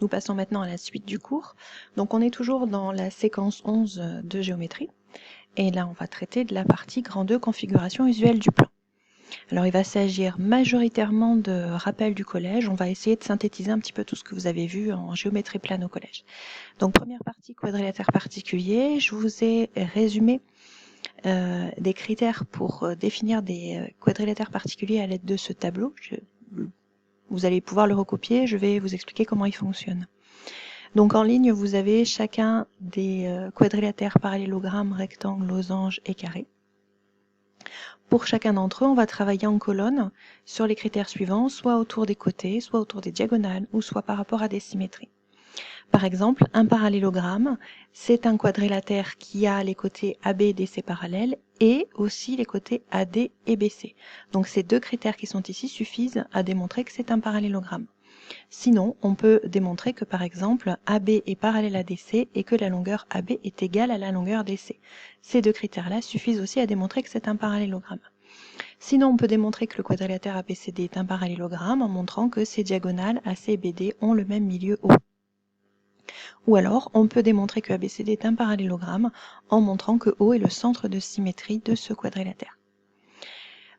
Nous passons maintenant à la suite du cours. Donc on est toujours dans la séquence 11 de géométrie. Et là, on va traiter de la partie grand 2, configuration usuelle du plan. Alors il va s'agir majoritairement de rappels du collège. On va essayer de synthétiser un petit peu tout ce que vous avez vu en géométrie plane au collège. Donc première partie, quadrilatère particulier. Je vous ai résumé des critères pour définir des quadrilatères particuliers à l'aide de ce tableau. Vous allez pouvoir le recopier, je vais vous expliquer comment il fonctionne. Donc en ligne, vous avez chacun des quadrilatères, parallélogrammes, rectangles, losanges et carrés. Pour chacun d'entre eux, on va travailler en colonne sur les critères suivants, soit autour des côtés, soit autour des diagonales, ou soit par rapport à des symétries. Par exemple, un parallélogramme, c'est un quadrilatère qui a les côtés AB et DC parallèles et aussi les côtés AD et BC. Donc ces deux critères qui sont ici suffisent à démontrer que c'est un parallélogramme. Sinon, on peut démontrer que par exemple AB est parallèle à DC et que la longueur AB est égale à la longueur DC. Ces deux critères-là suffisent aussi à démontrer que c'est un parallélogramme. Sinon, on peut démontrer que le quadrilatère ABCD est un parallélogramme en montrant que ses diagonales AC et BD ont le même milieu O. Ou alors, on peut démontrer que ABCD est un parallélogramme en montrant que O est le centre de symétrie de ce quadrilatère.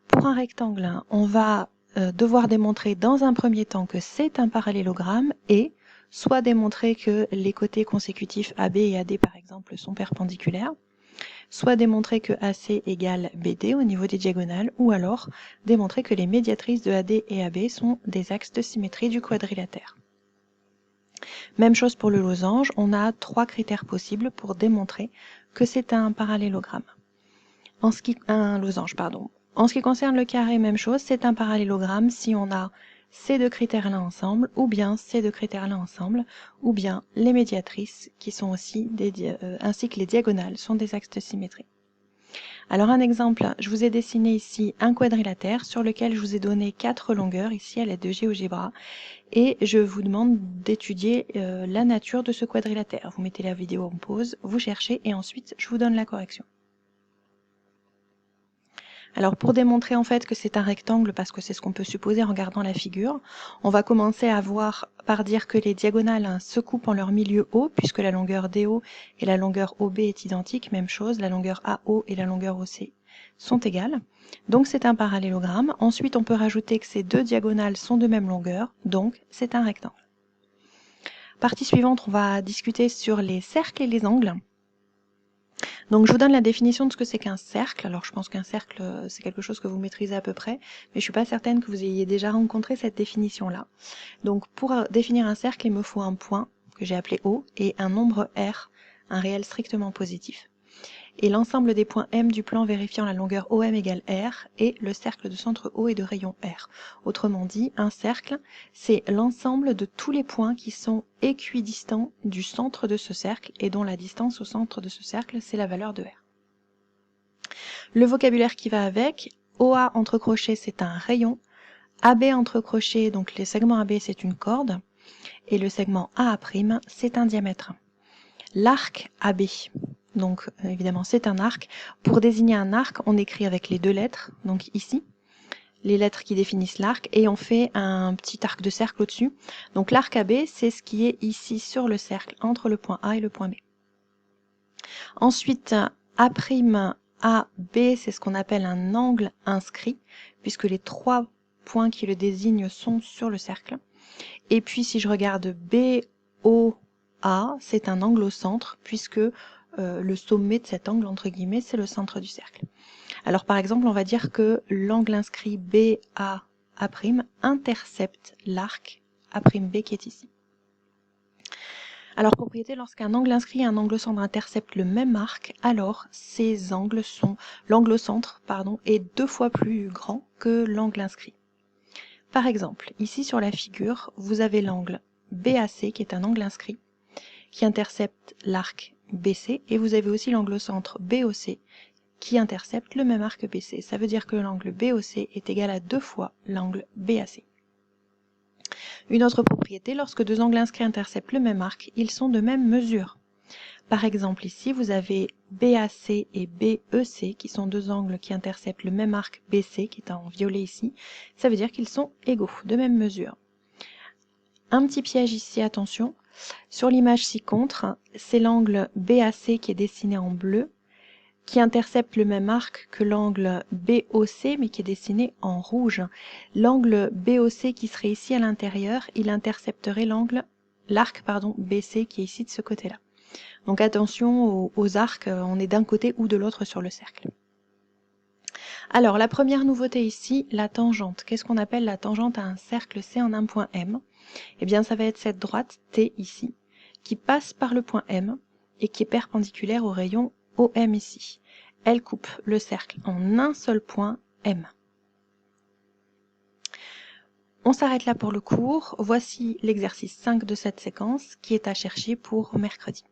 Pour un rectangle, on va devoir démontrer dans un premier temps que c'est un parallélogramme et soit démontrer que les côtés consécutifs AB et AD par exemple sont perpendiculaires, soit démontrer que AC égale BD au niveau des diagonales, ou alors démontrer que les médiatrices de AD et AB sont des axes de symétrie du quadrilatère. Même chose pour le losange, on a trois critères possibles pour démontrer que c'est un parallélogramme. Un losange, pardon. En ce qui concerne le carré, même chose, c'est un parallélogramme si on a ces deux critères-là ensemble, ou bien ces deux critères-là ensemble, ou bien les médiatrices, qui sont aussi ainsi que les diagonales, sont des axes de symétrie. Alors un exemple, je vous ai dessiné ici un quadrilatère sur lequel je vous ai donné 4 longueurs, ici à l'aide de GeoGebra, et je vous demande d'étudier la nature de ce quadrilatère. Vous mettez la vidéo en pause, vous cherchez, et ensuite je vous donne la correction. Alors pour démontrer en fait que c'est un rectangle, parce que c'est ce qu'on peut supposer en regardant la figure, on va commencer à voir par dire que les diagonales se coupent en leur milieu O, puisque la longueur DO et la longueur OB est identique, même chose, la longueur AO et la longueur OC sont égales. Donc c'est un parallélogramme. Ensuite on peut rajouter que ces deux diagonales sont de même longueur, donc c'est un rectangle. Partie suivante, on va discuter sur les cercles et les angles. Donc je vous donne la définition de ce que c'est qu'un cercle. Alors je pense qu'un cercle, c'est quelque chose que vous maîtrisez à peu près, mais je suis pas certaine que vous ayez déjà rencontré cette définition-là. Donc pour définir un cercle, il me faut un point, que j'ai appelé O, et un nombre R, un réel strictement positif. Et l'ensemble des points M du plan vérifiant la longueur OM égale R et le cercle de centre O et de rayon R. Autrement dit, un cercle, c'est l'ensemble de tous les points qui sont équidistants du centre de ce cercle et dont la distance au centre de ce cercle, c'est la valeur de R. Le vocabulaire qui va avec, OA entre crochets, c'est un rayon, AB entre crochets, donc les segments AB, c'est une corde, et le segment AA', c'est un diamètre. L'arc AB, donc évidemment c'est un arc. Pour désigner un arc, on écrit avec les deux lettres, donc ici, les lettres qui définissent l'arc, et on fait un petit arc de cercle au-dessus. Donc l'arc AB, c'est ce qui est ici sur le cercle, entre le point A et le point B. Ensuite, A', AB, c'est ce qu'on appelle un angle inscrit, puisque les trois points qui le désignent sont sur le cercle. Et puis si je regarde BOA, c'est un angle au centre, puisque le sommet de cet angle, entre guillemets, c'est le centre du cercle. Alors par exemple, on va dire que l'angle inscrit BAA' intercepte l'arc A'B qui est ici. Alors propriété, lorsqu'un angle inscrit et un angle au centre interceptent le même arc, alors ces angles sont, l'angle au centre, est 2 fois plus grand que l'angle inscrit. Par exemple, ici sur la figure, vous avez l'angle BAC qui est un angle inscrit qui intercepte l'arc BC, et vous avez aussi l'angle au centre BOC qui intercepte le même arc BC. Ça veut dire que l'angle BOC est égal à 2 fois l'angle BAC. Une autre propriété, lorsque deux angles inscrits interceptent le même arc, ils sont de même mesure. Par exemple ici, vous avez BAC et BEC qui sont deux angles qui interceptent le même arc BC qui est en violet ici. Ça veut dire qu'ils sont égaux, de même mesure. Un petit piège ici, attention. Sur l'image ci-contre, c'est l'angle BAC qui est dessiné en bleu, qui intercepte le même arc que l'angle BOC, mais qui est dessiné en rouge. L'angle BOC qui serait ici à l'intérieur, il intercepterait l'arc BC qui est ici de ce côté-là. Donc attention aux arcs, on est d'un côté ou de l'autre sur le cercle. Alors, la première nouveauté ici, la tangente. Qu'est-ce qu'on appelle la tangente à un cercle C en un point M? Eh bien, ça va être cette droite T ici, qui passe par le point M et qui est perpendiculaire au rayon OM ici. Elle coupe le cercle en un seul point M. On s'arrête là pour le cours. Voici l'exercice 5 de cette séquence qui est à chercher pour mercredi.